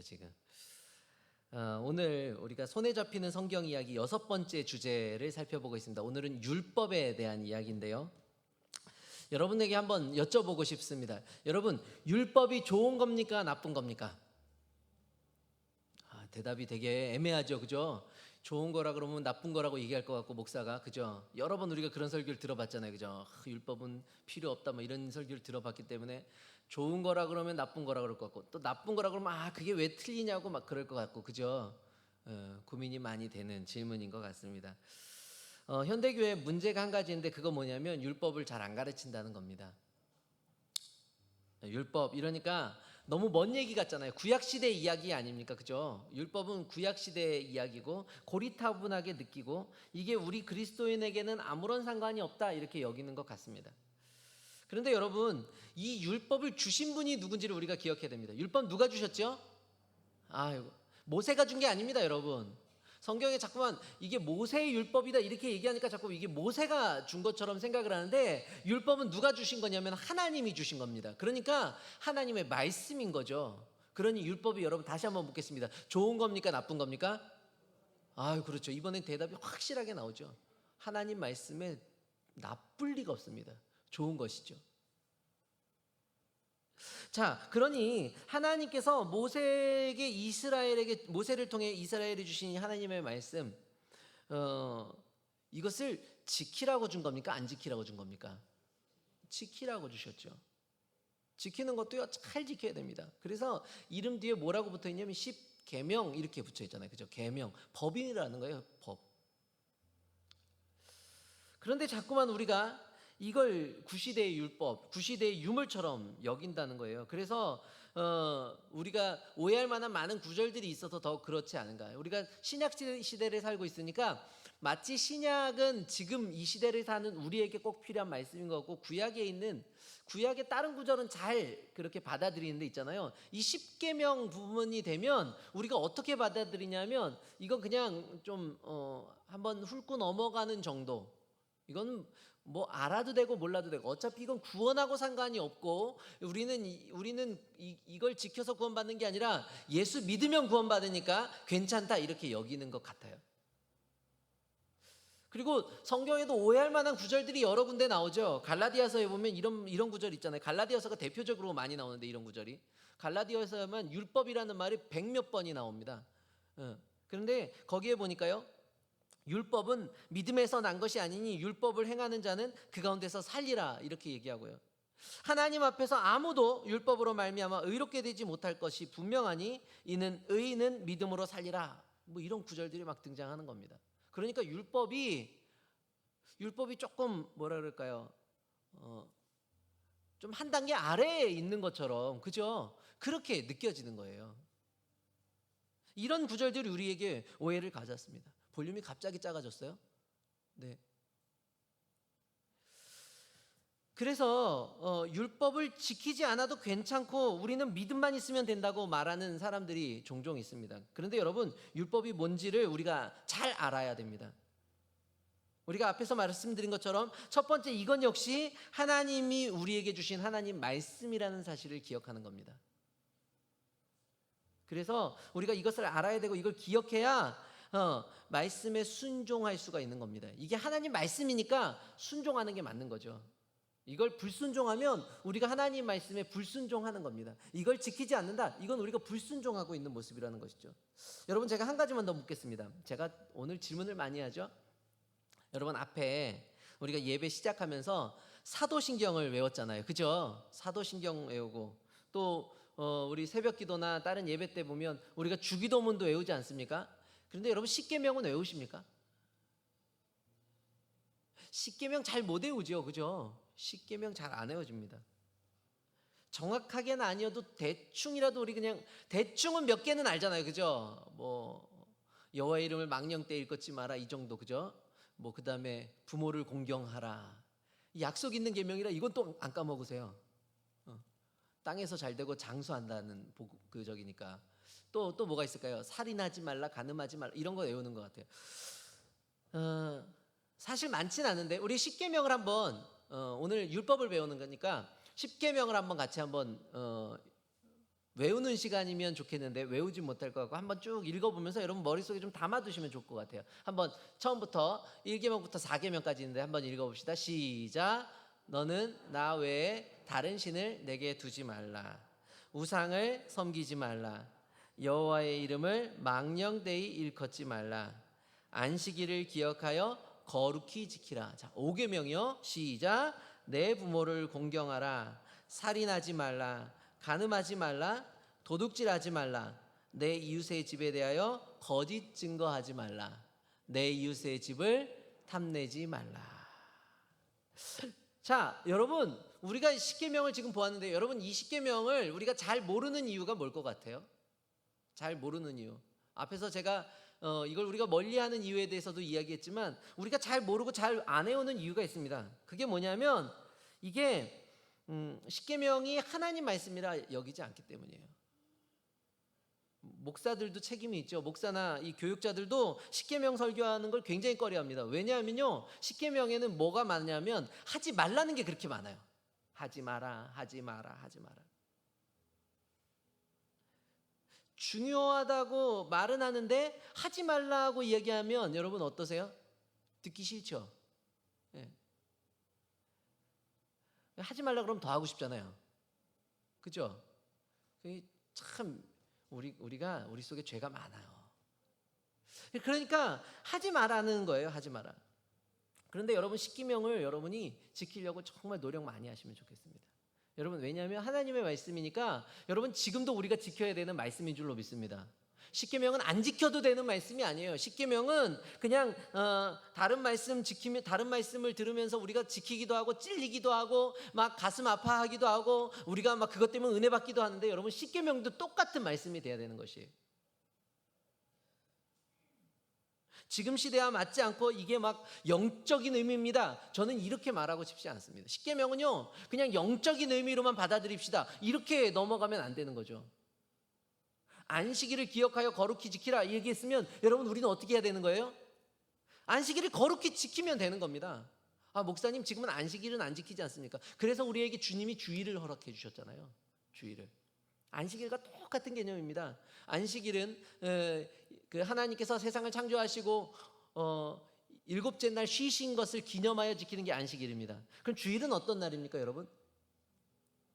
지금. 오늘 우리가 손에 잡히는 성경 이야기 6번째 주제를 살펴보고 있습니다. 오늘은 율법에 대한 이야기인데요. 여러분에게 한번 여쭤보고 싶습니다. 여러분, 율법이 좋은 겁니까? 나쁜 겁니까? 대답이 되게 애매하죠, 그죠? 좋은 거라 그러면 나쁜 거라고 얘기할 것 같고, 목사가, 그죠? 여러 번 우리가 그런 설교를 들어봤잖아요, 그죠? 율법은 필요 없다, 뭐 이런 설교를 들어봤기 때문에 좋은 거라 그러면 나쁜 거라 그럴 것 같고, 또 나쁜 거라 그러면 그게 왜 틀리냐고 막 그럴 것 같고, 그죠? 고민이 많이 되는 질문인 것 같습니다. 현대교회 문제가 한 가지인데, 그거 뭐냐면 율법을 잘 안 가르친다는 겁니다. 율법 이러니까 너무 먼 얘기 같잖아요. 구약시대 이야기 아닙니까? 그죠? 율법은 구약시대 이야기고 고리타분하게 느끼고 이게 우리 그리스도인에게는 아무런 상관이 없다 이렇게 여기는 것 같습니다. 그런데 여러분, 이 율법을 주신 분이 누군지를 우리가 기억해야 됩니다. 율법 누가 주셨죠? 모세가 준 게 아닙니다, 여러분. 성경에 자꾸만 이게 모세의 율법이다 이렇게 얘기하니까 자꾸 이게 모세가 준 것처럼 생각을 하는데, 율법은 누가 주신 거냐면 하나님이 주신 겁니다. 그러니까 하나님의 말씀인 거죠. 그러니 율법이, 여러분 다시 한번 묻겠습니다. 좋은 겁니까? 나쁜 겁니까? 그렇죠. 이번엔 대답이 확실하게 나오죠. 하나님 말씀에 나쁠 리가 없습니다. 좋은 것이죠. 자, 그러니 하나님께서 모세를 통해 이스라엘에 주신 하나님의 말씀, 이것을 지키라고 준 겁니까? 안 지키라고 준 겁니까? 지키라고 주셨죠. 지키는 것도요, 잘 지켜야 됩니다. 그래서 이름 뒤에 뭐라고 붙어 있냐면 십계명 이렇게 붙여 있잖아요, 그죠? 계명, 법인이라는 거예요, 법. 그런데 자꾸만 우리가 이걸 구시대의 율법, 구시대의 유물처럼 여긴다는 거예요. 그래서 우리가 오해할 만한 많은 구절들이 있어서 더 그렇지 않은가. 우리가 신약 시대를 살고 있으니까 마치 신약은 지금 이 시대를 사는 우리에게 꼭 필요한 말씀인 것 같고, 구약의 다른 구절은 잘 그렇게 받아들이는 데 있잖아요. 이 십계명 부분이 되면 우리가 어떻게 받아들이냐면, 이건 그냥 좀 한번 훑고 넘어가는 정도. 이건 뭐 알아도 되고 몰라도 되고, 어차피 이건 구원하고 상관이 없고, 우리는 이걸 지켜서 구원받는 게 아니라 예수 믿으면 구원받으니까 괜찮다 이렇게 여기는 것 같아요. 그리고 성경에도 오해할 만한 구절들이 여러 군데 나오죠. 갈라디아서에 보면 이런 구절 있잖아요. 갈라디아서가 대표적으로 많이 나오는데, 이런 구절이 갈라디아서에만 율법이라는 말이 100몇 번이 나옵니다. 그런데 거기에 보니까요, 율법은 믿음에서 난 것이 아니니 율법을 행하는 자는 그 가운데서 살리라 이렇게 얘기하고요. 하나님 앞에서 아무도 율법으로 말미암아 의롭게 되지 못할 것이 분명하니 이는 의인은 믿음으로 살리라. 뭐 이런 구절들이 막 등장하는 겁니다. 그러니까 율법이 조금 뭐라 그럴까요? 좀 한 단계 아래에 있는 것처럼, 그죠? 그렇게 느껴지는 거예요. 이런 구절들이 우리에게 오해를 가졌습니다. 볼륨이 갑자기 작아졌어요? 네. 그래서 율법을 지키지 않아도 괜찮고 우리는 믿음만 있으면 된다고 말하는 사람들이 종종 있습니다. 그런데 여러분, 율법이 뭔지를 우리가 잘 알아야 됩니다. 우리가 앞에서 말씀드린 것처럼 첫 번째, 이건 역시 하나님이 우리에게 주신 하나님 말씀이라는 사실을 기억하는 겁니다. 그래서 우리가 이것을 알아야 되고 이걸 기억해야 말씀에 순종할 수가 있는 겁니다. 이게 하나님 말씀이니까 순종하는 게 맞는 거죠. 이걸 불순종하면 우리가 하나님 말씀에 불순종하는 겁니다. 이걸 지키지 않는다, 이건 우리가 불순종하고 있는 모습이라는 것이죠. 여러분, 제가 한 가지만 더 묻겠습니다. 제가 오늘 질문을 많이 하죠. 여러분, 앞에 우리가 예배 시작하면서 사도신경을 외웠잖아요, 그죠? 사도신경 외우고 또 우리 새벽기도나 다른 예배 때 보면 우리가 주기도문도 외우지 않습니까? 그런데 여러분, 십계명은 외우십니까? 십계명 잘 못 외우죠, 그죠? 십계명 잘 안 외워집니다. 정확하게는 아니어도 대충이라도 우리 그냥 대충은 몇 개는 알잖아요, 그죠? 뭐 여호와의 이름을 망령 때 일컫지 마라, 이 정도, 그죠? 뭐 그다음에 부모를 공경하라, 약속 있는 계명이라 이건 또 안 까먹으세요. 땅에서 잘 되고 장수한다는 그적이니까. 또 뭐가 있을까요? 살인하지 말라, 간음하지 말라, 이런 거 외우는 것 같아요. 사실 많진 않은데 우리 십계명을 한번, 오늘 율법을 배우는 거니까 십계명을 한번 같이 한번 외우는 시간이면 좋겠는데 외우지 못할 것 같고 한번 쭉 읽어보면서 여러분 머릿속에 좀 담아두시면 좋을 것 같아요. 한번 처음부터 1계명부터 4계명까지 있는데 한번 읽어봅시다. 시작. 너는 나 외에 다른 신을 내게 두지 말라. 우상을 섬기지 말라. 여호와의 이름을 망령되이 일컫지 말라. 안식일을 기억하여 거룩히 지키라. 자, 5계명이요. 시작. 내 부모를 공경하라. 살인하지 말라. 간음하지 말라. 도둑질하지 말라. 내 이웃의 집에 대하여 거짓 증거하지 말라. 내 이웃의 집을 탐내지 말라. 자, 여러분, 우리가 10계명을 지금 보았는데 여러분 이 10계명을 우리가 잘 모르는 이유가 뭘 것 같아요? 잘 모르는 이유. 앞에서 제가 이걸 우리가 멀리하는 이유에 대해서도 이야기했지만 우리가 잘 모르고 잘 안 해오는 이유가 있습니다. 그게 뭐냐면 이게 10계명이 하나님 말씀이라 여기지 않기 때문이에요. 목사들도 책임이 있죠. 목사나 이 교육자들도 10계명 설교하는 걸 굉장히 꺼려합니다. 왜냐하면요, 10계명에는 뭐가 많냐면 하지 말라는 게 그렇게 많아요. 하지 마라, 하지 마라, 하지 마라. 중요하다고 말은 하는데 하지 말라고 이야기하면 여러분 어떠세요? 듣기 싫죠? 네. 하지 말라 그러면 더 하고 싶잖아요. 그죠? 참 우리가 우리 속에 죄가 많아요. 그러니까 하지 말라는 거예요. 하지 마라. 그런데 여러분 10계명을 여러분이 지키려고 정말 노력 많이 하시면 좋겠습니다. 여러분 왜냐하면 하나님의 말씀이니까 여러분 지금도 우리가 지켜야 되는 말씀인 줄로 믿습니다. 10계명은 안 지켜도 되는 말씀이 아니에요. 10계명은 그냥 다른 말씀을 들으면서 우리가 지키기도 하고 찔리기도 하고 막 가슴 아파하기도 하고 우리가 막 그것 때문에 은혜 받기도 하는데 여러분 10계명도 똑같은 말씀이 돼야 되는 것이에요. 지금 시대와 맞지 않고 이게 막 영적인 의미입니다. 저는 이렇게 말하고 싶지 않습니다. 10계명은요 그냥 영적인 의미로만 받아들입시다. 이렇게 넘어가면 안 되는 거죠. 안식일을 기억하여 거룩히 지키라 얘기했으면 여러분 우리는 어떻게 해야 되는 거예요? 안식일을 거룩히 지키면 되는 겁니다. 아, 목사님 지금은 안식일은 안 지키지 않습니까? 그래서 우리에게 주님이 주일을 허락해 주셨잖아요. 주일을. 안식일과 똑같은 개념입니다. 안식일은 그 하나님께서 세상을 창조하시고 7째 날 쉬신 것을 기념하여 지키는 게 안식일입니다. 그럼 주일은 어떤 날입니까, 여러분?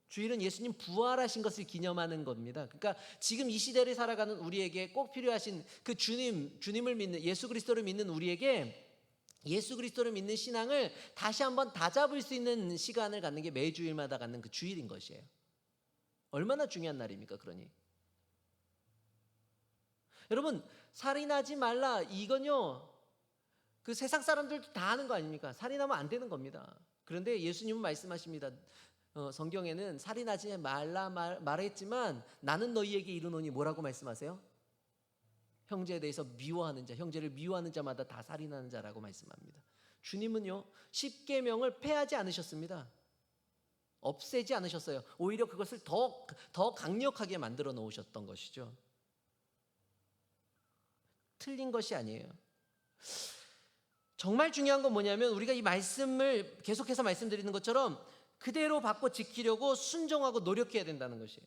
주일은 예수님 부활하신 것을 기념하는 겁니다. 그러니까 지금 이 시대를 살아가는 우리에게 꼭 필요하신 그 주님을 믿는 예수 그리스도를 믿는 우리에게 예수 그리스도를 믿는 신앙을 다시 한번 다잡을 수 있는 시간을 갖는 게 매주일마다 갖는 그 주일인 것이에요. 얼마나 중요한 날입니까, 그러니? 여러분, 살인하지 말라 이건요 그 세상 사람들도 다 하는 거 아닙니까? 살인하면 안 되는 겁니다. 그런데 예수님은 말씀하십니다. 성경에는 살인하지 말라 말했지만 나는 너희에게 이르노니 뭐라고 말씀하세요? 형제에 대해서 미워하는 자, 형제를 미워하는 자마다 다 살인하는 자라고 말씀합니다. 주님은요 10계명을 폐하지 않으셨습니다. 없애지 않으셨어요. 오히려 그것을 더 강력하게 만들어 놓으셨던 것이죠. 틀린 것이 아니에요. 정말 중요한 건 뭐냐면 우리가 이 말씀을 계속해서 말씀드리는 것처럼 그대로 받고 지키려고 순종하고 노력해야 된다는 것이에요.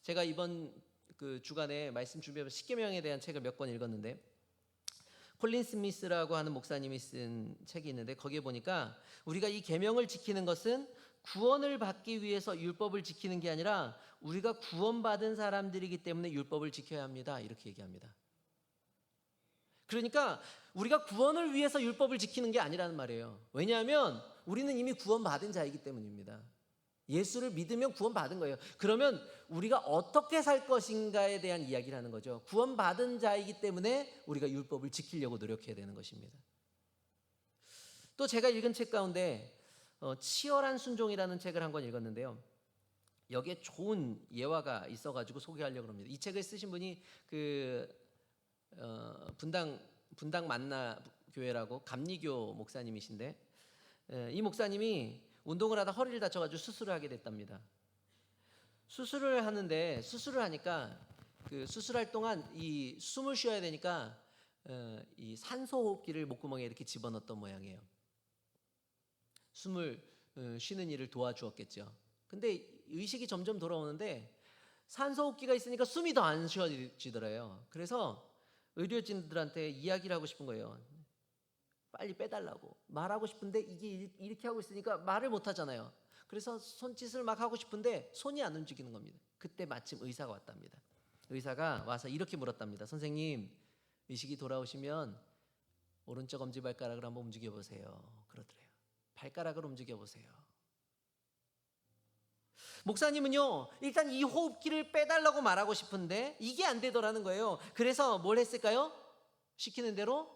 제가 이번 그 주간에 말씀 준비하면서 10계명에 대한 책을 몇 권 읽었는데 콜린 스미스라고 하는 목사님이 쓴 책이 있는데 거기에 보니까 우리가 이 계명을 지키는 것은 구원을 받기 위해서 율법을 지키는 게 아니라 우리가 구원받은 사람들이기 때문에 율법을 지켜야 합니다. 이렇게 얘기합니다. 그러니까 우리가 구원을 위해서 율법을 지키는 게 아니라는 말이에요. 왜냐하면 우리는 이미 구원받은 자이기 때문입니다. 예수를 믿으면 구원받은 거예요. 그러면 우리가 어떻게 살 것인가에 대한 이야기를 하는 거죠. 구원받은 자이기 때문에 우리가 율법을 지키려고 노력해야 되는 것입니다. 또 제가 읽은 책 가운데 치열한 순종이라는 책을 한 권 읽었는데요. 여기에 좋은 예화가 있어가지고 소개하려고 합니다. 이 책을 쓰신 분이 분당 만나 교회라고 감리교 목사님이신데 이 목사님이 운동을 하다 허리를 다쳐가지고 수술을 하게 됐답니다. 수술을 하는데 수술을 하니까 그 수술할 동안 이 숨을 쉬어야 되니까 이 산소호흡기를 목구멍에 이렇게 집어넣었던 모양이에요. 숨을 쉬는 일을 도와주었겠죠. 근데 의식이 점점 돌아오는데 산소호흡기가 있으니까 숨이 더 안 쉬어지더래요. 그래서 의료진들한테 이야기를 하고 싶은 거예요. 빨리 빼달라고 말하고 싶은데 이게 이렇게 하고 있으니까 말을 못 하잖아요. 그래서 손짓을 막 하고 싶은데 손이 안 움직이는 겁니다. 그때 마침 의사가 왔답니다. 의사가 와서 이렇게 물었답니다. 선생님, 의식이 돌아오시면 오른쪽 엄지발가락을 한번 움직여 보세요. 그러더래요. 발가락을 움직여 보세요. 목사님은요, 일단 이 호흡기를 빼달라고 말하고 싶은데 이게 안 되더라는 거예요. 그래서 뭘 했을까요? 시키는 대로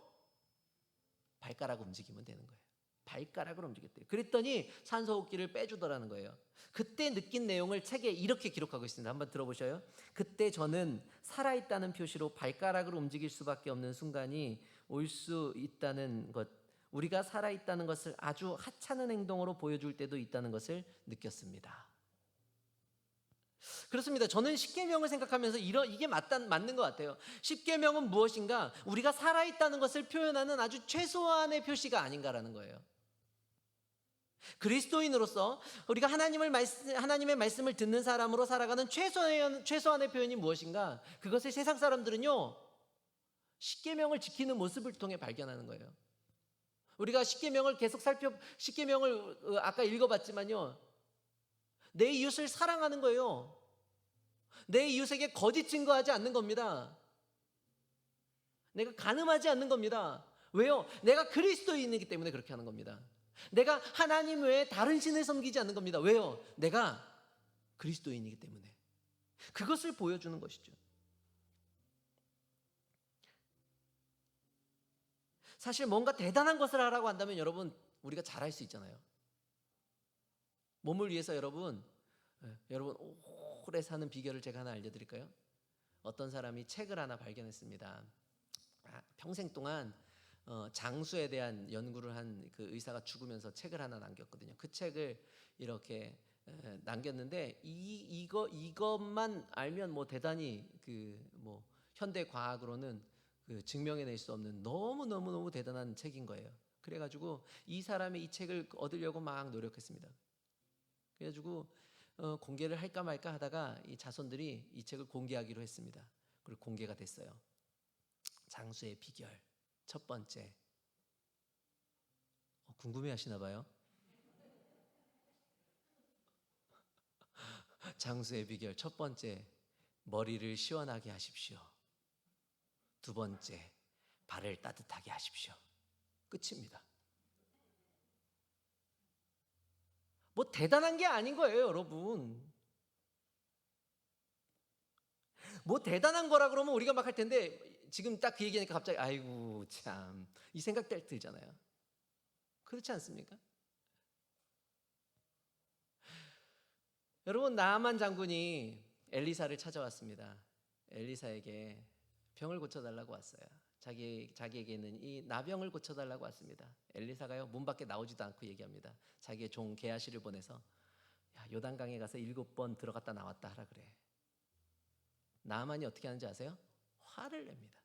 발가락을 움직이면 되는 거예요. 발가락을 움직였대요. 그랬더니 산소호흡기를 빼주더라는 거예요. 그때 느낀 내용을 책에 이렇게 기록하고 있습니다. 한번 들어보셔요. 그때 저는 살아있다는 표시로 발가락을 움직일 수밖에 없는 순간이 올 수 있다는 것, 우리가 살아있다는 것을 아주 하찮은 행동으로 보여줄 때도 있다는 것을 느꼈습니다. 그렇습니다. 저는 십계명을 생각하면서 이게 맞는 것 같아요. 십계명은 무엇인가? 우리가 살아있다는 것을 표현하는 아주 최소한의 표시가 아닌가라는 거예요. 그리스도인으로서 우리가 하나님의 말씀을 듣는 사람으로 살아가는 최소한의 표현이 무엇인가? 그것을 세상 사람들은요, 십계명을 지키는 모습을 통해 발견하는 거예요. 우리가 십계명을 십계명을 아까 읽어봤지만요, 내 이웃을 사랑하는 거예요. 내 이웃에게 거짓 증거하지 않는 겁니다. 내가 간음하지 않는 겁니다. 왜요? 내가 그리스도인이기 때문에 그렇게 하는 겁니다. 내가 하나님 외에 다른 신을 섬기지 않는 겁니다. 왜요? 내가 그리스도인이기 때문에. 그것을 보여주는 것이죠. 사실 뭔가 대단한 것을 하라고 한다면 여러분, 우리가 잘할 수 있잖아요. 몸을 위해서 여러분 오래 사는 비결을 제가 하나 알려드릴까요? 어떤 사람이 책을 하나 발견했습니다. 평생 동안 장수에 대한 연구를 한 그 의사가 죽으면서 책을 하나 남겼거든요. 그 책을 이렇게 남겼는데 이것만 알면 뭐 대단히 현대 과학으로는 증명해낼 수 없는 너무 대단한 책인 거예요. 그래가지고 이 사람이 이 책을 얻으려고 막 노력했습니다. 그래가지고 공개를 할까 말까 하다가 이 자손들이 이 책을 공개하기로 했습니다. 그리고 공개가 됐어요. 장수의 비결 첫 번째. 궁금해하시나 봐요. 장수의 비결 첫 번째, 머리를 시원하게 하십시오. 두 번째, 발을 따뜻하게 하십시오. 끝입니다. 뭐 대단한 게 아닌 거예요, 여러분. 뭐 대단한 거라 그러면 우리가 막 할 텐데, 지금 딱 그 얘기하니까 갑자기 아이고 참, 이 생각 들잖아요. 그렇지 않습니까? 여러분, 나아만 장군이 엘리사를 찾아왔습니다. 엘리사에게 병을 고쳐달라고 왔어요. 자기에게 있는 이 나병을 고쳐달라고 왔습니다. 엘리사가요, 문 밖에 나오지도 않고 얘기합니다. 자기의 종 게하시를 보내서 요단강에 가서 7번 들어갔다 나왔다 하라 그래. 나아만이 어떻게 하는지 아세요? 화를 냅니다.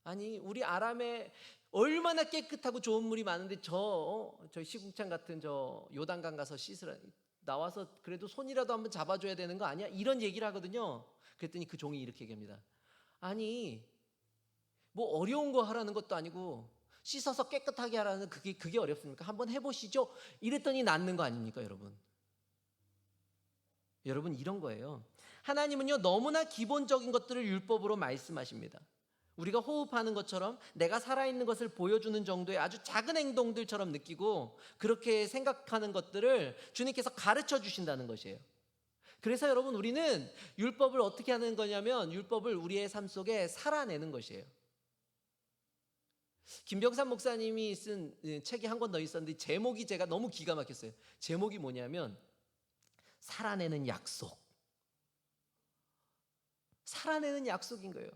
아니, 우리 아람에 얼마나 깨끗하고 좋은 물이 많은데 저 시궁창 같은 저 요단강 가서 씻으라, 나와서 그래도 손이라도 한번 잡아줘야 되는 거 아니야? 이런 얘기를 하거든요. 그랬더니 그 종이 이렇게 얘기합니다. 아니, 뭐 어려운 거 하라는 것도 아니고 씻어서 깨끗하게 하라는 그게 어렵습니까? 한번 해보시죠. 이랬더니 낫는 거 아닙니까, 여러분? 여러분, 이런 거예요. 하나님은요, 너무나 기본적인 것들을 율법으로 말씀하십니다. 우리가 호흡하는 것처럼 내가 살아있는 것을 보여주는 정도의 아주 작은 행동들처럼 느끼고 그렇게 생각하는 것들을 주님께서 가르쳐 주신다는 것이에요. 그래서 여러분, 우리는 율법을 어떻게 하는 거냐면 율법을 우리의 삶 속에 살아내는 것이에요. 김병삼 목사님이 쓴 책이 한 권 더 있었는데 제목이 제가 너무 기가 막혔어요. 제목이 뭐냐면 살아내는 약속. 살아내는 약속인 거예요.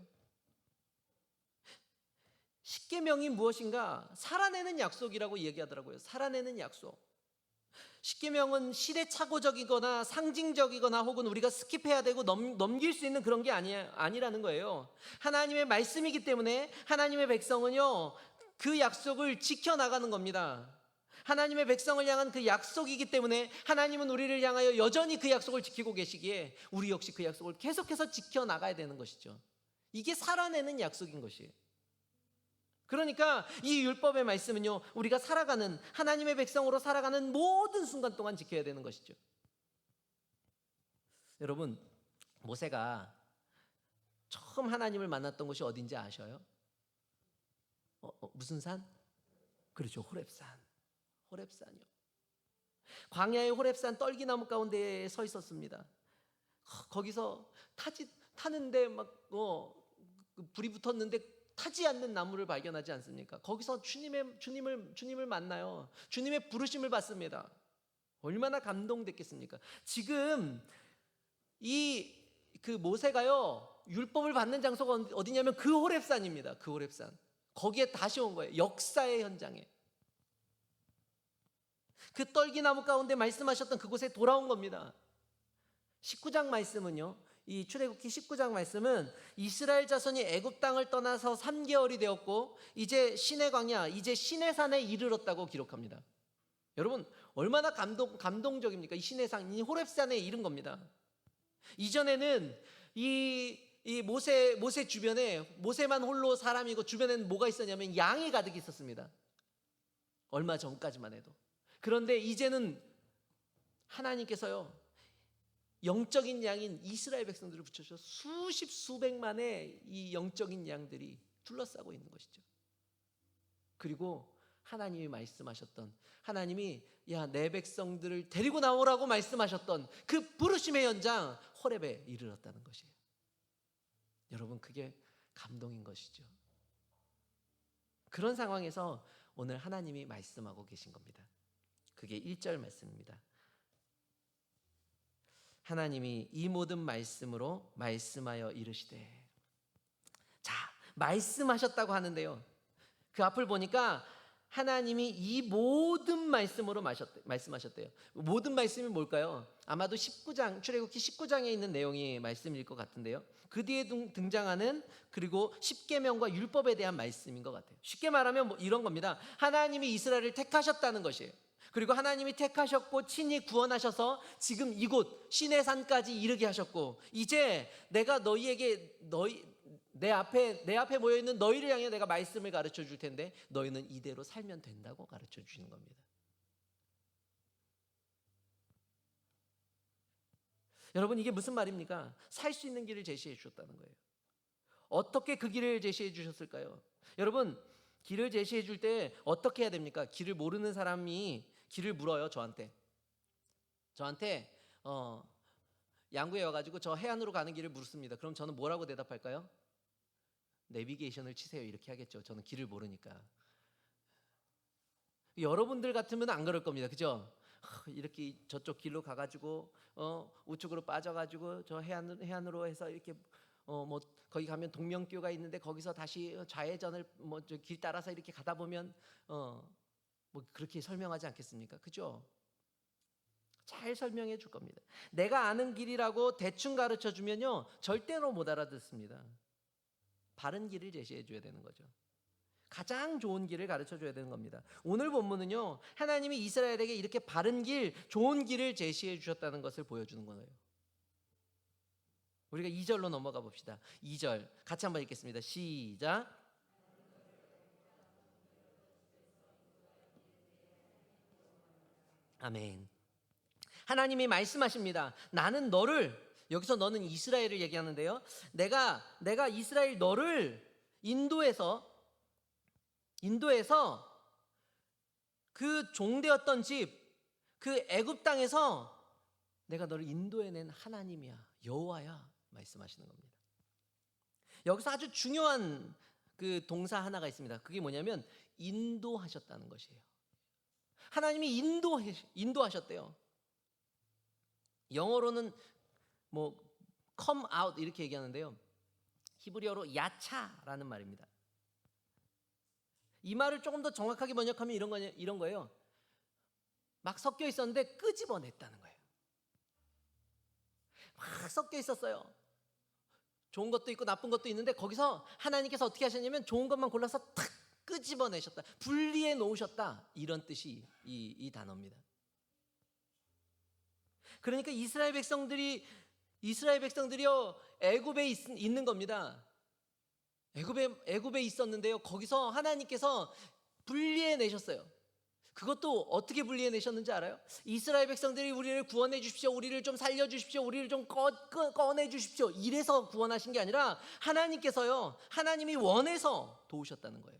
십계명이 무엇인가? 살아내는 약속이라고 얘기하더라고요. 살아내는 약속. 십계명은 시대착오적이거나 상징적이거나 혹은 우리가 스킵해야 되고 넘길 수 있는 그런 게 아니라는 거예요. 하나님의 말씀이기 때문에 하나님의 백성은요, 그 약속을 지켜나가는 겁니다. 하나님의 백성을 향한 그 약속이기 때문에 하나님은 우리를 향하여 여전히 그 약속을 지키고 계시기에 우리 역시 그 약속을 계속해서 지켜나가야 되는 것이죠. 이게 살아내는 약속인 것이에요. 그러니까 이 율법의 말씀은요, 우리가 살아가는, 하나님의 백성으로 살아가는 모든 순간 동안 지켜야 되는 것이죠. 여러분, 모세가 처음 하나님을 만났던 곳이 어딘지 아셔요? 무슨 산? 그렇죠, 호렙산. 호렙산이요. 광야의 호렙산 떨기나무 가운데에 서 있었습니다. 거기서 타는데 막 불이 붙었는데 타지 않는 나무를 발견하지 않습니까? 거기서 주님을 만나요. 주님의 부르심을 받습니다. 얼마나 감동됐겠습니까? 지금 그 모세가요, 율법을 받는 장소가 어디냐면 그 호렙산입니다. 그 호렙산. 거기에 다시 온 거예요. 역사의 현장에. 그 떨기나무 가운데 말씀하셨던 그곳에 돌아온 겁니다. 19장 말씀은요, 이 출애굽기 19장 말씀은 이스라엘 자손이 애굽 땅을 떠나서 3개월이 되었고 이제 시내 광야, 이제 시내산에 이르렀다고 기록합니다. 여러분, 얼마나 감동적입니까? 이 시내산, 이 호렙산에 이른 겁니다. 이전에는 이 모세 주변에 모세만 홀로 사람이고 주변에는 뭐가 있었냐면 양이 가득 있었습니다. 얼마 전까지만 해도. 그런데 이제는 하나님께서요, 영적인 양인 이스라엘 백성들을 붙여서 수십 수백만의 이 영적인 양들이 둘러싸고 있는 것이죠. 그리고 하나님이 말씀하셨던, 하나님이 내 백성들을 데리고 나오라고 말씀하셨던 그 부르심의 현장 호렙에 이르렀다는 것이에요. 여러분, 그게 감동인 것이죠. 그런 상황에서 오늘 하나님이 말씀하고 계신 겁니다. 그게 1절 말씀입니다. 하나님이 이 모든 말씀으로 말씀하여 이르시되. 자, 말씀하셨다고 하는데요, 그 앞을 보니까 하나님이 이 모든 말씀으로 말씀하셨대요. 모든 말씀이 뭘까요? 아마도 19장, 출애굽기 19장에 있는 내용이 말씀일 것 같은데요, 그 뒤에 등장하는, 그리고 십계명과 율법에 대한 말씀인 것 같아요. 쉽게 말하면 이런 겁니다. 하나님이 이스라엘을 택하셨다는 것이에요. 그리고 하나님이 택하셨고 친히 구원하셔서 지금 이곳 시내산까지 이르게 하셨고, 이제 내가 너희에게 내 앞에 모여 있는 너희를 향해 내가 말씀을 가르쳐 줄 텐데 너희는 이대로 살면 된다고 가르쳐 주시는 겁니다. 여러분, 이게 무슨 말입니까? 살 수 있는 길을 제시해 주셨다는 거예요. 어떻게 그 길을 제시해 주셨을까요? 여러분, 길을 제시해 줄 때 어떻게 해야 됩니까? 길을 모르는 사람이 길을 물어요. 저한테 양구에 와가지고 저 해안으로 가는 길을 물습니다. 그럼 저는 뭐라고 대답할까요? 내비게이션을 치세요, 이렇게 하겠죠. 저는 길을 모르니까. 여러분들 같으면 안 그럴 겁니다. 그죠? 이렇게 저쪽 길로 가가지고 우측으로 빠져가지고 저 해안으로 해서 이렇게 뭐 거기 가면 동명교가 있는데 거기서 다시 좌회전을 길 따라서 이렇게 가다 보면 뭐 그렇게 설명하지 않겠습니까? 그죠? 잘 설명해 줄 겁니다. 내가 아는 길이라고 대충 가르쳐 주면요, 절대로 못 알아듣습니다. 바른 길을 제시해 줘야 되는 거죠. 가장 좋은 길을 가르쳐 줘야 되는 겁니다. 오늘 본문은요, 하나님이 이스라엘에게 이렇게 바른 길, 좋은 길을 제시해 주셨다는 것을 보여주는 거예요. 우리가 2절로 넘어가 봅시다. 2절 같이 한번 읽겠습니다. 시작. 아멘. 하나님이 말씀하십니다. 나는 너를, 여기서 너는 이스라엘을 얘기하는데요, 내가 이스라엘 너를 인도에서 그 종되었던 집, 그 애굽 땅에서 내가 너를 인도해낸 하나님이야, 여호와야 말씀하시는 겁니다. 여기서 아주 중요한 그 동사 하나가 있습니다. 그게 뭐냐면 인도하셨다는 것이에요. 하나님이 인도하셨대요. 영어로는 뭐 come out 이렇게 얘기하는데요, 히브리어로 야차라는 말입니다. 이 말을 조금 더 정확하게 번역하면 이런 거예요. 막 섞여 있었는데 끄집어냈다는 거예요. 막 섞여 있었어요. 좋은 것도 있고 나쁜 것도 있는데 거기서 하나님께서 어떻게 하셨냐면 좋은 것만 골라서 탁 끄집어내셨다, 분리해 놓으셨다, 이런 뜻이 이 단어입니다. 그러니까 이스라엘 백성들이요 애굽에 있는 겁니다. 애굽에 있었는데요, 거기서 하나님께서 분리해 내셨어요. 그것도 어떻게 분리해 내셨는지 알아요? 이스라엘 백성들이 우리를 구원해 주십시오, 우리를 좀 살려 주십시오, 우리를 좀 꺼내 주십시오, 이래서 구원하신 게 아니라 하나님께서요, 하나님이 원해서 도우셨다는 거예요.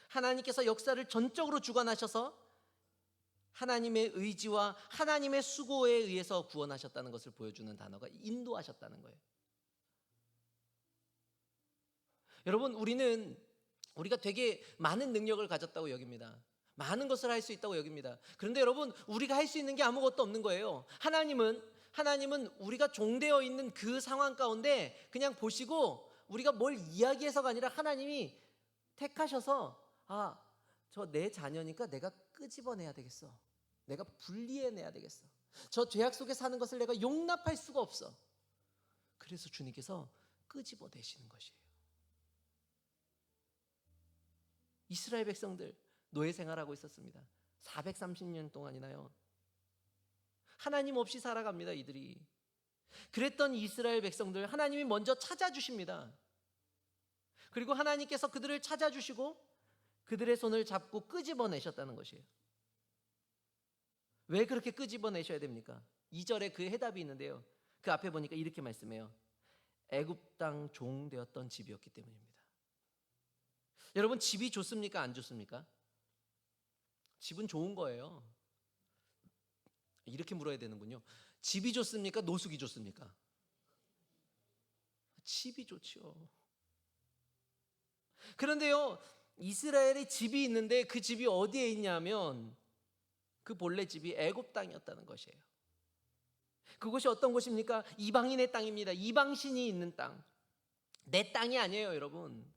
하나님께서 역사를 전적으로 주관하셔서 하나님의 의지와 하나님의 수고에 의해서 구원하셨다는 것을 보여주는 단어가 인도하셨다는 거예요. 여러분, 우리가 되게 많은 능력을 가졌다고 여깁니다. 많은 것을 할 수 있다고 여깁니다. 그런데 여러분, 우리가 할 수 있는 게 아무것도 없는 거예요. 하나님은 우리가 종되어 있는 그 상황 가운데 그냥 보시고 우리가 뭘 이야기해서가 아니라 하나님이 택하셔서 저 내 자녀니까 내가 끄집어내야 되겠어. 내가 분리해내야 되겠어. 저 죄악 속에 사는 것을 내가 용납할 수가 없어. 그래서 주님께서 끄집어내시는 것이에요. 이스라엘 백성들 노예 생활하고 있었습니다. 430년 동안이나요. 하나님 없이 살아갑니다, 이들이. 그랬던 이스라엘 백성들, 하나님이 먼저 찾아주십니다. 그리고 하나님께서 그들을 찾아주시고 그들의 손을 잡고 끄집어내셨다는 것이에요. 왜 그렇게 끄집어내셔야 됩니까? 2절에 그 해답이 있는데요, 그 앞에 보니까 이렇게 말씀해요. 애굽 땅 종 되었던 집이었기 때문입니다. 여러분, 집이 좋습니까? 안 좋습니까? 집은 좋은 거예요. 이렇게 물어야 되는군요. 집이 좋습니까? 노숙이 좋습니까? 집이 좋죠. 그런데요, 이스라엘에 집이 있는데 그 집이 어디에 있냐면 그 본래 집이 애굽 땅이었다는 것이에요. 그곳이 어떤 곳입니까? 이방인의 땅입니다. 이방신이 있는 땅. 내 땅이 아니에요, 여러분.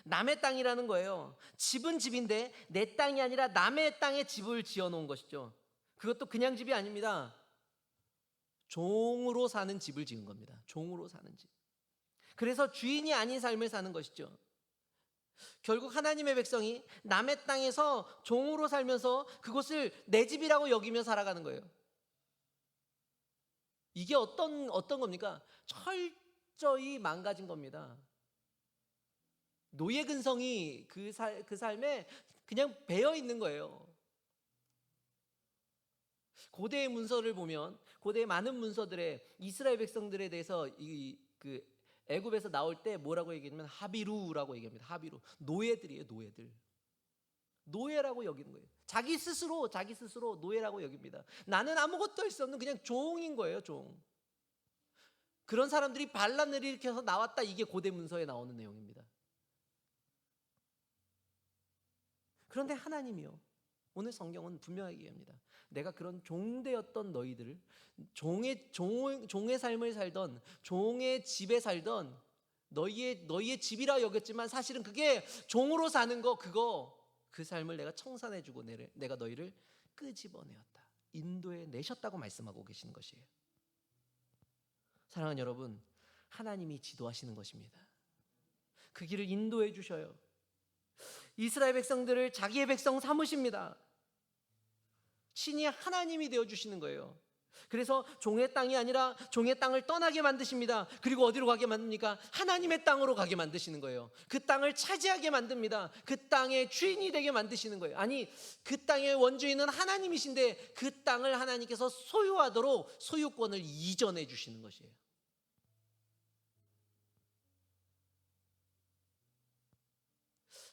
남의 땅이라는 거예요. 집은 집인데 내 땅이 아니라 남의 땅에 집을 지어놓은 것이죠. 그것도 그냥 집이 아닙니다. 종으로 사는 집을 지은 겁니다. 종으로 사는 집. 그래서 주인이 아닌 삶을 사는 것이죠. 결국 하나님의 백성이 남의 땅에서 종으로 살면서 그곳을 내 집이라고 여기며 살아가는 거예요. 이게 어떤 겁니까? 철저히 망가진 겁니다. 노예 근성이 그 삶에 그냥 배어 있는 거예요. 고대의 문서를 보면, 고대의 많은 문서들에 이스라엘 백성들에 대해서 그 애굽에서 나올 때 뭐라고 얘기하냐면 하비루라고 얘기합니다. 하비루. 노예들이에요, 노예들. 노예라고 여기는 거예요. 자기 스스로 노예라고 여깁니다. 나는 아무것도 할 수 없는 그냥 종인 거예요, 종. 그런 사람들이 반란을 일으켜서 나왔다, 이게 고대 문서에 나오는 내용입니다. 그런데 하나님이요, 오늘 성경은 분명하게 얘기합니다. 내가 그런 종되었던 너희들을, 종의 삶을 살던, 종의 집에 살던 너희의 집이라 여겼지만 사실은 그게 종으로 사는 거, 그 삶을 내가 청산해주고 내가 너희를 끄집어내었다, 인도해 내셨다고 말씀하고 계시는 것이에요. 사랑하는 여러분, 하나님이 지도하시는 것입니다. 그 길을 인도해 주셔요. 이스라엘 백성들을 자기의 백성 삼으십니다. 친히 하나님이 되어주시는 거예요. 그래서 종의 땅이 아니라 종의 땅을 떠나게 만드십니다. 그리고 어디로 가게 만듭니까? 하나님의 땅으로 가게 만드시는 거예요. 그 땅을 차지하게 만듭니다. 그 땅의 주인이 되게 만드시는 거예요. 아니, 그 땅의 원주인은 하나님이신데 그 땅을 하나님께서 소유하도록 소유권을 이전해 주시는 것이에요.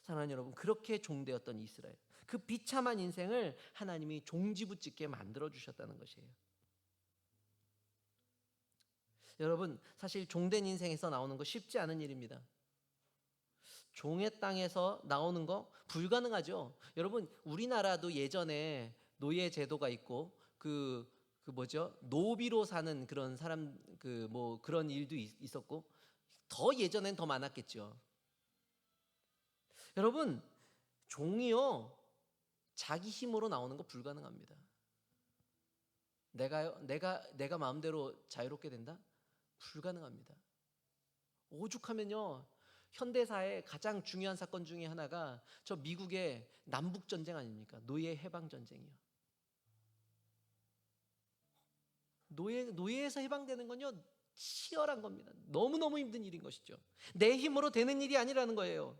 사랑하는 여러분, 그렇게 종되었던 이스라엘, 그 비참한 인생을 하나님이 종지부짓게 만들어 주셨다는 것이에요. 여러분, 사실 종된 인생에서 나오는 거 쉽지 않은 일입니다. 종의 땅에서 나오는 거 불가능하죠. 여러분, 우리나라도 예전에 노예 제도가 있고 노비로 사는 그런 사람, 그런 일도 있었고, 더 예전엔 더 많았겠죠. 여러분, 종이요, 자기 힘으로 나오는 거 불가능합니다. 내가 마음대로 자유롭게 된다? 불가능합니다. 오죽하면요, 현대사의 가장 중요한 사건 중에 하나가 저 미국의 남북 전쟁 아닙니까? 노예 해방 전쟁이요. 노예에서 해방되는 건요, 치열한 겁니다. 너무너무 힘든 일인 것이죠. 내 힘으로 되는 일이 아니라는 거예요.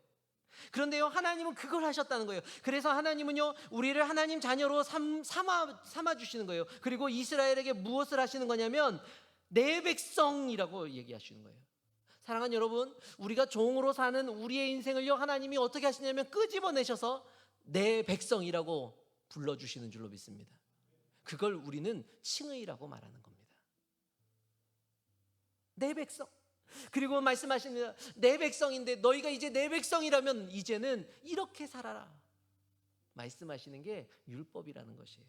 그런데요, 하나님은 그걸 하셨다는 거예요. 그래서 하나님은요, 우리를 하나님 자녀로 삼아 주시는 거예요. 그리고 이스라엘에게 무엇을 하시는 거냐면 내 백성이라고 얘기하시는 거예요. 사랑하는 여러분, 우리가 종으로 사는 우리의 인생을요, 하나님이 어떻게 하시냐면 끄집어내셔서 내 백성이라고 불러주시는 줄로 믿습니다. 그걸 우리는 칭의라고 말하는 겁니다. 내 백성. 그리고 말씀하십니다. 내 백성인데 너희가 이제 내 백성이라면 이제는 이렇게 살아라. 말씀하시는 게 율법이라는 것이에요.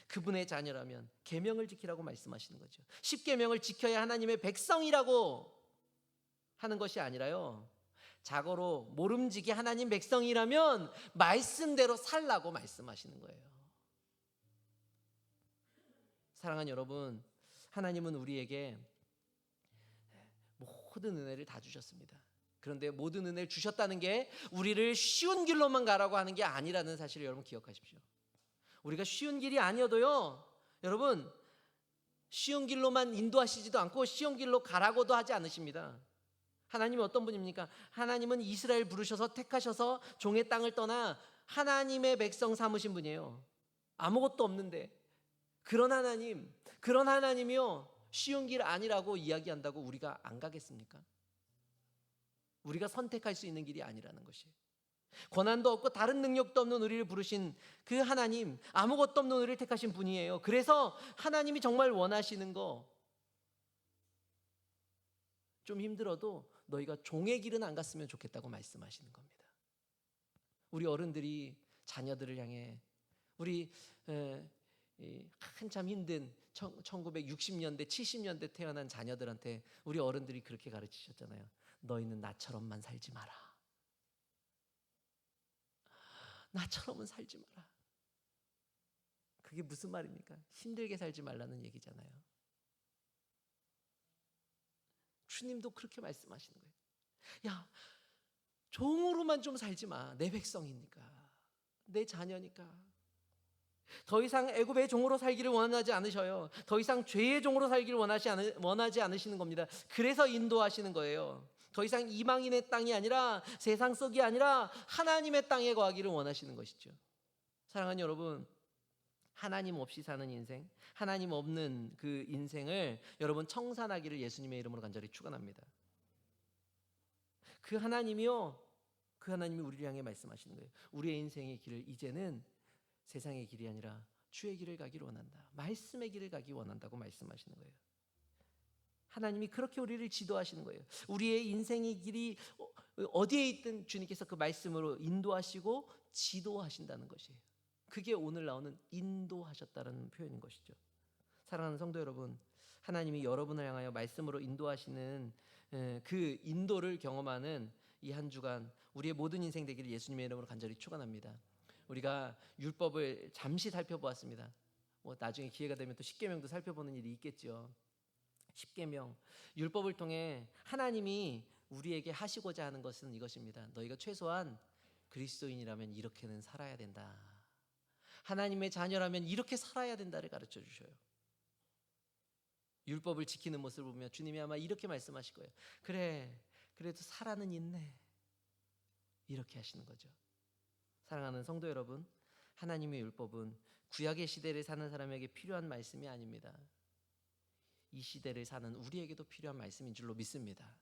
그분의 자녀라면 계명을 지키라고 말씀하시는 거죠. 10계명을 지켜야 하나님의 백성이라고 하는 것이 아니라요, 자고로 모름지기 하나님 백성이라면 말씀대로 살라고 말씀하시는 거예요. 사랑하는 여러분, 하나님은 우리에게 모든 은혜를 다 주셨습니다. 그런데 모든 은혜를 주셨다는 게 우리를 쉬운 길로만 가라고 하는 게 아니라는 사실을 여러분 기억하십시오. 우리가 쉬운 길이 아니어도요, 여러분, 쉬운 길로만 인도하시지도 않고 쉬운 길로 가라고도 하지 않으십니다. 하나님은 어떤 분입니까? 하나님은 이스라엘 부르셔서 택하셔서 종의 땅을 떠나 하나님의 백성 삼으신 분이에요. 아무것도 없는데 그런 하나님이요, 쉬운 길 아니라고 이야기한다고 우리가 안 가겠습니까? 우리가 선택할 수 있는 길이 아니라는 것이, 권한도 없고 다른 능력도 없는 우리를 부르신 그 하나님, 아무것도 없는 우리를 택하신 분이에요. 그래서 하나님이 정말 원하시는 거, 좀 힘들어도 너희가 종의 길은 안 갔으면 좋겠다고 말씀하시는 겁니다. 우리 어른들이 자녀들을 향해, 우리 한참 힘든 1960년대 70년대 태어난 자녀들한테 우리 어른들이 그렇게 가르치셨잖아요. 너희는 나처럼만 살지 마라. 나처럼은 살지 마라. 그게 무슨 말입니까? 힘들게 살지 말라는 얘기잖아요. 주님도 그렇게 말씀하시는 거예요. 야, 종으로만 좀 살지 마. 내 백성이니까, 내 자녀니까. 더 이상 애굽의 종으로 살기를 원하지 않으셔요. 더 이상 죄의 종으로 살기를 원하지 않으시는 겁니다. 그래서 인도하시는 거예요. 더 이상 이방인의 땅이 아니라, 세상 속이 아니라 하나님의 땅에 거하기를 원하시는 것이죠. 사랑하는 여러분, 하나님 없이 사는 인생, 하나님 없는 그 인생을 여러분 청산하기를 예수님의 이름으로 간절히 축원합니다. 그 하나님이요, 그 하나님이 우리를 향해 말씀하시는 거예요. 우리의 인생의 길을 이제는 세상의 길이 아니라 주의 길을 가기를 원한다. 말씀의 길을 가기 원한다고 말씀하시는 거예요. 하나님이 그렇게 우리를 지도하시는 거예요. 우리의 인생의 길이 어디에 있든 주님께서 그 말씀으로 인도하시고 지도하신다는 것이에요. 그게 오늘 나오는 인도하셨다는 표현인 것이죠. 사랑하는 성도 여러분, 하나님이 여러분을 향하여 말씀으로 인도하시는 그 인도를 경험하는 이 한 주간 우리의 모든 인생 되기를 예수님의 이름으로 간절히 축원합니다. 우리가 율법을 잠시 살펴보았습니다. 나중에 기회가 되면 또 십계명도 살펴보는 일이 있겠죠. 십계명, 율법을 통해 하나님이 우리에게 하시고자 하는 것은 이것입니다. 너희가 최소한 그리스도인이라면 이렇게는 살아야 된다. 하나님의 자녀라면 이렇게 살아야 된다를 가르쳐 주셔요. 율법을 지키는 모습을 보면 주님이 아마 이렇게 말씀하실 거예요. 그래, 그래도 살아는 있네. 이렇게 하시는 거죠. 사랑하는 성도 여러분, 하나님의 율법은 구약의 시대를 사는 사람에게 필요한 말씀이 아닙니다. 이 시대를 사는 우리에게도 필요한 말씀인 줄로 믿습니다.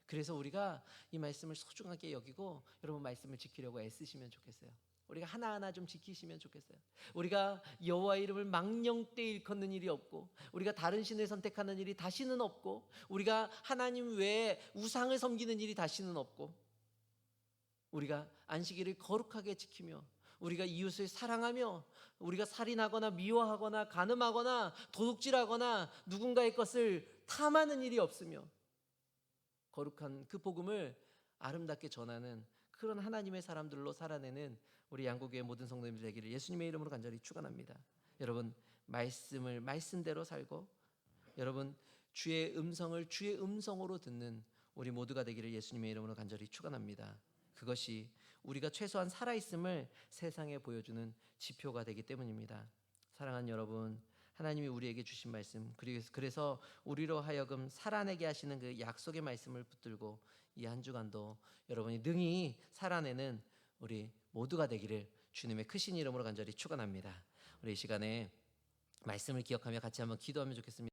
그래서 우리가 이 말씀을 소중하게 여기고 여러분 말씀을 지키려고 애쓰시면 좋겠어요. 우리가 하나하나 좀 지키시면 좋겠어요. 우리가 여호와의 이름을 망령되이 일컫는 일이 없고, 우리가 다른 신을 선택하는 일이 다시는 없고, 우리가 하나님 외에 우상을 섬기는 일이 다시는 없고, 우리가 안식일을 거룩하게 지키며 우리가 이웃을 사랑하며 우리가 살인하거나 미워하거나 간음하거나 도둑질하거나 누군가의 것을 탐하는 일이 없으며 거룩한 그 복음을 아름답게 전하는 그런 하나님의 사람들로 살아내는 우리 양고교의 모든 성도님들 되기를 예수님의 이름으로 간절히 축원합니다. 여러분 말씀을 말씀대로 살고 여러분 주의 음성을 주의 음성으로 듣는 우리 모두가 되기를 예수님의 이름으로 간절히 축원합니다. 그것이 우리가 최소한 살아있음을 세상에 보여주는 지표가 되기 때문입니다. 사랑하는 여러분, 하나님이 우리에게 주신 말씀, 그래서 우리로 하여금 살아내게 하시는 그 약속의 말씀을 붙들고 이 한 주간도 여러분이 능히 살아내는 우리 모두가 되기를 주님의 크신 이름으로 간절히 축원합니다. 우리 이 시간에 말씀을 기억하며 같이 한번 기도하면 좋겠습니다.